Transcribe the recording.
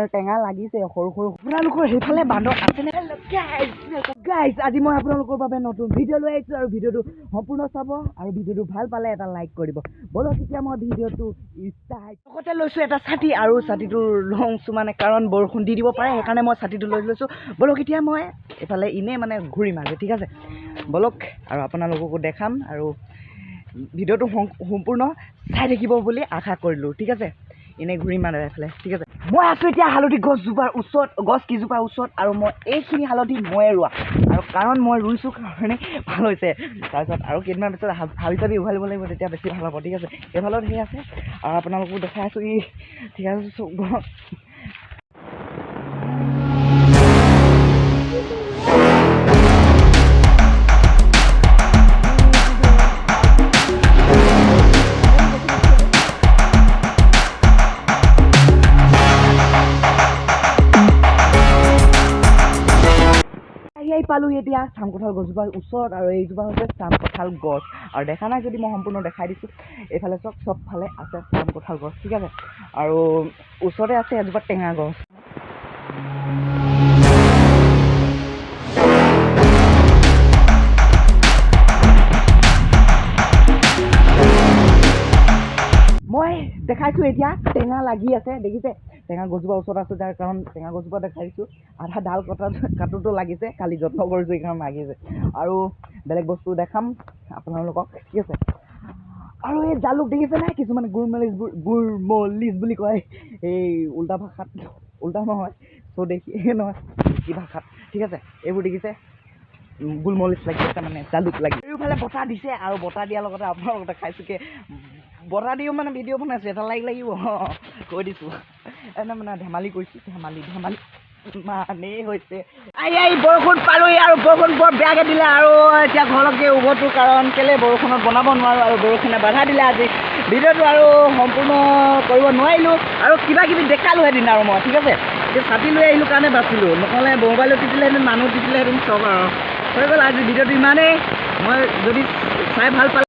আৰু টেঙা লাগিছে সৰু সৰু আপোনালোকৰ সেইফালে বান্দৰ আছেনে গাইজ আজি মই আপোনালোকৰ বাবে নতুন ভিডিঅ' লৈ আহিছোঁ আৰু ভিডিঅ'টো সম্পূৰ্ণ চাব আৰু ভিডিঅ'টো ভাল পালে এটা লাইক কৰিব বলক এতিয়া মই ভিডিঅ'টো ষ্টাৰ্ট লগতে লৈছোঁ এটা ছাতি আৰু ছাতিটো লওঁছোঁ মানে কাৰণ বৰষুণ দি দিব পাৰে সেইকাৰণে মই ছাতিটো লৈ লৈছোঁ বলক এতিয়া মই এইফালে এনেই মানে ঘূৰিম আজি ঠিক আছে বলক আৰু আপোনালোককো দেখাম আৰু ভিডিঅ'টো সম্পূৰ্ণ চাই থাকিব বুলি আশা কৰিলোঁ ঠিক আছে এনেই ঘূৰিম মানে এইফালে ঠিক আছে মই আছোঁ এতিয়া হালধি গছজোপাৰ ওচৰত গছ কেইজোপাৰ ওচৰত আৰু মই এইখিনি হালধি ময়ে ৰোৱা আৰু কাৰণ মই ৰুইছোঁ কাৰণে ভাল হৈছে তাৰপিছত আৰু কেইদিনমান পিছত হাবি চাবি উঘালিব লাগিব তেতিয়া বেছি ভাল হ'ব ঠিক আছে এইফালত সেই আছে আৰু আপোনালোকো দেখাই আছোঁ ই ঠিক আছে পালোঁ এতিয়া চাম কঁঠাল গছজোপাৰ ওচৰত আৰু এইজোপা হৈছে চাম কঁঠাল গছ আৰু দেখা নাই যদি মই সম্পূৰ্ণ দেখাই দিছোঁ এইফালে চবফালে আছে চাম কঁঠাল গছ ঠিক আছে আৰু ওচৰতে আছে এজোপা টেঙা গছ মই দেখাইছোঁ এতিয়া টেঙা লাগি আছে দেখিছে টেঙা গছজোপাৰ ওচৰত আছে যাৰ কাৰণ টেঙা গছজোপা দেখাই দিছোঁ আধা ডাল কাটোতো লাগিছে কালি যত্ন কৰিছোঁ এইকাৰণে লাগিছে আৰু বেলেগ বস্তু দেখাম আপোনালোকক ঠিক আছে আৰু এই জালুক দেখিছে নাই কিছুমানে গুৰমলিচ বুলি কয় এই উল্টা ভাষাত উল্টা নহয় স্বদেশী নহয় কি ভাষাত ঠিক আছে এইবোৰ দেখিছে গোলমলিচ লাগি আছে মানে জালুক লাগি এইফালে বতাহ দিছে আৰু বতাহ দিয়াৰ লগতে আপোনালোকক দেখাইছোঁকে বতাহ দিও মানে ভিডিঅ' বনাইছোঁ এটা লাগিব কৈ দিছোঁ এনে মানে ধেমালি কৰিছোঁ ধেমালি মানেই হৈছে বৰষুণ পালোহি আৰু বৰষুণ বৰ বেয়াকৈ দিলে আৰু এতিয়া ঘৰলৈকে উভতো কাৰণ কেলৈ বৰষুণত বনাব নোৱাৰোঁ আৰু বৰষুণে বাধা দিলে আজি ভিডিঅ'টো আৰু সম্পূৰ্ণ কৰিব নোৱাৰিলোঁ আৰু কিবা কিবি দেখালোঁ এদিন আৰু মই ঠিক আছে এতিয়া ছাতি লৈ আহিলোঁ কাৰণে বাচিলোঁ নহ'লে মোবাইলত তিতিলেহেঁতেন মানুহ তিতিলেহেঁতেন চব আৰু হৈ গ'ল আজি ভিডিঅ'টো ইমানেই মই যদি চাই ভাল পালে